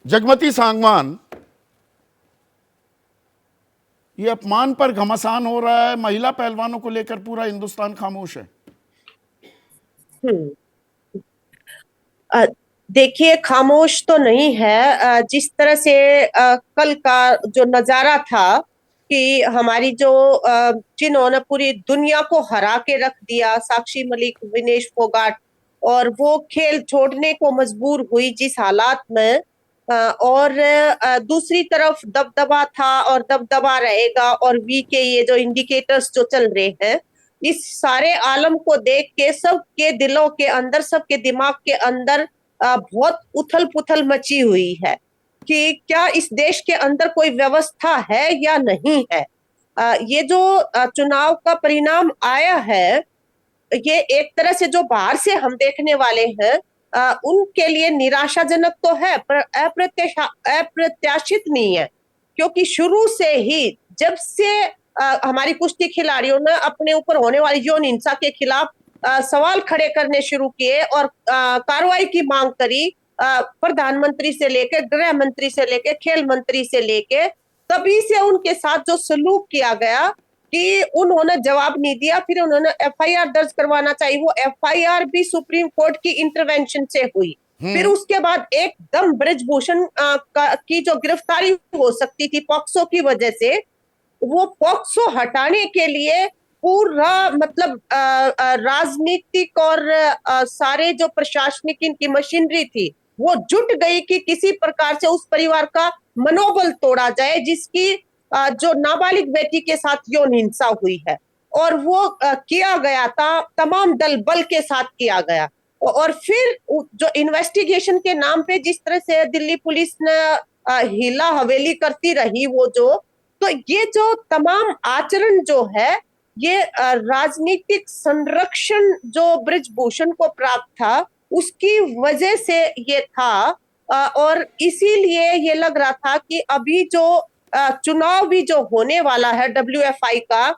जगमती सांगवान, ये अपमान पर घमासान हो रहा है। महिला पहलवानों को लेकर पूरा हिंदुस्तान खामोश है। हम्म अ, देखिए, खामोश तो नहीं है। जिस तरह से कल का जो नजारा था कि हमारी जो जिन्होंने पूरी दुनिया को हरा के रख दिया, साक्षी मलिक, विनेश फोगाट, और वो खेल छोड़ने को मजबूर हुई जिस हालात में, और दूसरी तरफ दबदबा था और दबदबा रहेगा, और वी के ये जो इंडिकेटर्स जो चल रहे हैं, इस सारे आलम को देख के सबके दिलों के अंदर, सबके दिमाग के अंदर बहुत उथल पुथल मची हुई है कि क्या इस देश के अंदर कोई व्यवस्था है या नहीं है। ये जो चुनाव का परिणाम आया है, ये एक तरह से जो बाहर से हम देखने वाले हैं, उनके लिए निराशाजनक तो है, पर अप्रत्याशित नहीं है। क्योंकि शुरू से ही, जब से हमारी कुश्ती खिलाड़ियों ने अपने ऊपर होने वाली यौन हिंसा के खिलाफ सवाल खड़े करने शुरू किए और कार्रवाई की मांग करी, प्रधानमंत्री से लेकर, गृह मंत्री से लेकर, खेल मंत्री से लेकर, तभी से उनके साथ जो सलूक किया गया कि उन्होंने जवाब नहीं दिया, फिर उन्होंने एफआईआर दर्ज करवाना चाहिए, वो एफआईआर भी सुप्रीम कोर्ट की इंटरवेंशन से हुई। फिर उसके बाद एकदम ब्रिजभूषण की जो गिरफ्तारी हो सकती थी पॉक्सो की वजह से, वो पॉक्सो हटाने के लिए पूरा मतलब राजनीतिक और सारे जो प्रशासनिक इनकी मशीनरी थी, वो जुट गई कि किसी प्रकार से उस परिवार का मनोबल तोड़ा जाए जिसकी जो नाबालिग बेटी के साथ यौन हिंसा हुई है। और वो किया गया था, तमाम दल बल के साथ किया गया। और फिर जो इन्वेस्टिगेशन के नाम पे जिस तरह से दिल्ली पुलिस ने हीला हवेली करती रही, वो जो, तो ये जो तमाम आचरण जो है, ये राजनीतिक संरक्षण जो ब्रिजभूषण को प्राप्त था उसकी वजह से ये था। और इसीलिए ये लग रहा था कि अभी जो चुनाव भी जो होने वाला है डब्ल्यूएफआई का, हो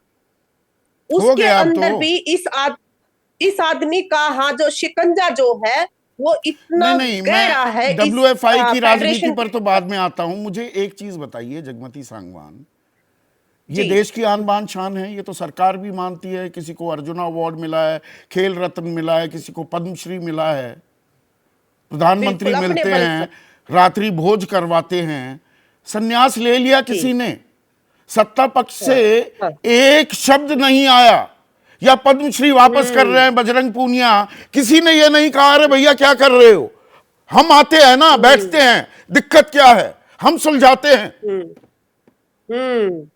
उसके गया अब तो। अंदर भी इस आदमी का, हाँ, जो शिकंजा जो है वो नहीं इतना नहीं, गहरा है मैं इस डब्ल्यूएफआई की राजनीति फेडरेशन पर के तो ऊपर। बाद में आता हूं। मुझे एक चीज बताइए जगमती सांगवान, ये जी। देश की आन बान शान है, ये तो सरकार भी मानती है। किसी को अर्जुना अवार्ड मिला है, खेल रत्न मिला है, किसी को पद्मश्री मिला है, प्रधानमंत्री बिल्कुल अपने मिलते बल हैं, पर। रात्रि भोज करवाते हैं। संन्यास ले लिया किसी जी। ने, सत्ता पक्ष से हाँ। हाँ। एक शब्द नहीं आया। या पद्मश्री वापस कर रहे हम्म। हैं बजरंग पूनिया, किसी ने ये नहीं कहा अरे भैया क्या कर रहे हो, हम आते हैं ना, बैठते हम्म। हैं, दिक्कत क्या है, हम सुलझाते हैं। हम्म। हम्म।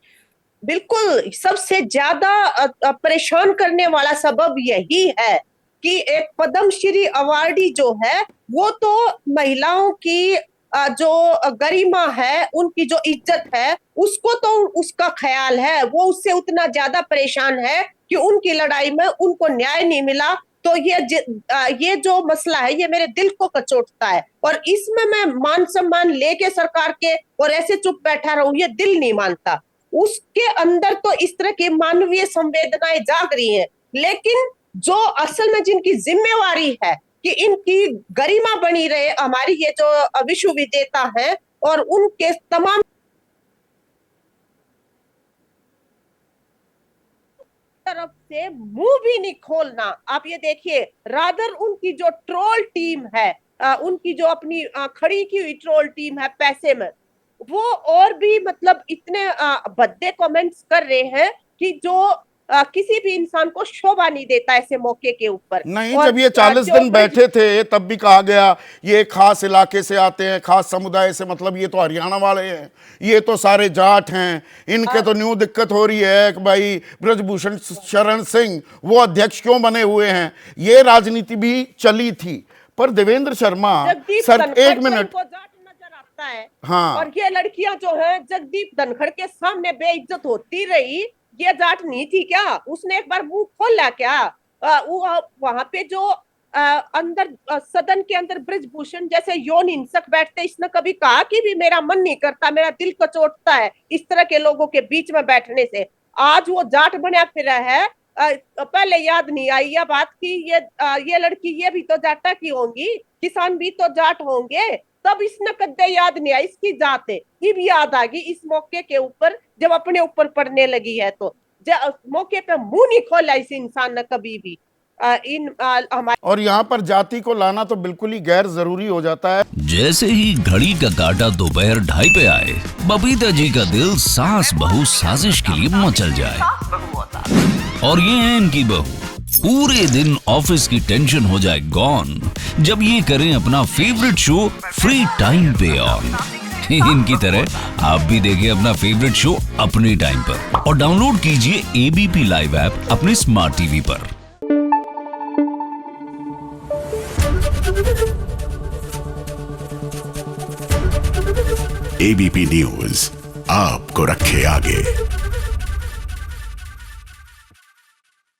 बिल्कुल, सबसे ज्यादा परेशान करने वाला सबब यही है कि एक पद्मश्री अवार्डी जो है, वो तो महिलाओं की जो गरिमा है, उनकी जो इज्जत है, उसको तो उसका ख्याल है, वो उससे उतना ज्यादा परेशान है कि उनकी लड़ाई में उनको न्याय नहीं मिला। तो ये जो मसला है, ये मेरे दिल को कचोटता है, और इसमें मैं मान सम्मान लेके सरकार के और ऐसे चुप बैठा रहूं, ये दिल नहीं मानता। उसके अंदर तो इस तरह की मानवीय संवेदनाएं जाग रही हैं, लेकिन जो असल में जिनकी जिम्मेवारी है कि इनकी गरिमा बनी रहे, हमारी ये जो विश्व विजेता है, और उनके तमाम तरफ से मुंह भी नहीं खोलना। आप ये देखिए, रादर उनकी जो ट्रोल टीम है, उनकी जो अपनी खड़ी की हुई ट्रोल टीम है पैसे में, वो और भी मतलब इतने भद्दे कमेंट्स कर रहे हैं कि जो किसी भी इंसान को शोभा नहीं देता ऐसे मौके के ऊपर। नहीं, और जब ये 40 जो दिन ब्रिज बैठे थे तब भी कहा गया ये खास इलाके से आते हैं, खास समुदाय से, मतलब ये तो हरियाणा वाले हैं, ये तो सारे जाट हैं, इनके तो न्यू दिक्कत हो रही है कि भाई ब्रजभूषण शरण सिंह वो अध्यक्ष क्यों बने हुए हैं। ये राजनीति भी चली थी। पर देवेंद्र शर्मा जगदीप सर, धनखड़ एक को मिनट। इनको जाट नजर आता है, और हाँ, ये लड़कियां जो है जगदीप धनखड़ के सामने बेइज्जत होती रही। ये जाट नहीं थी क्या? उसने एक बार मुंह खोला क्या? वो वहां पे जो अंदर सदन के अंदर ब्रिजभूषण जैसे यौन हिंसक बैठते, इसने कभी कहा कि भी मेरा मन नहीं करता, मेरा दिल कचोटता है इस तरह के लोगों के बीच में बैठने से? आज वो जाट बना फिर है। पहले याद नहीं आई यह बात कि ये लड़की, ये भी तो जाटा की होंगी, किसान भी तो जाट होंगे। तब इसने कद्दे याद नहीं आई इसकी जात है, अब याद आ गई इस मौके के ऊपर जब अपने ऊपर पड़ने लगी है। तो मौके पे मुंह नहीं खोला इस इंसान ने कभी भी। हमारे और यहाँ पर जाति को लाना तो बिल्कुल ही गैर जरूरी हो जाता है। जैसे ही घड़ी का काटा दोपहर 2:30 पे आए, बबीता जी का दिल सास बहू साजिश के लिए मचल जाए। और ये है इनकी बहू, पूरे दिन ऑफिस की टेंशन हो जाए गॉन जब ये करें अपना फेवरेट शो फ्री टाइम पे ऑन। इनकी तरह आप भी देखिए अपना फेवरेट शो अपने टाइम पर और डाउनलोड कीजिए एबीपी लाइव ऐप अपने स्मार्ट टीवी पर। एबीपी न्यूज आपको रखे आगे।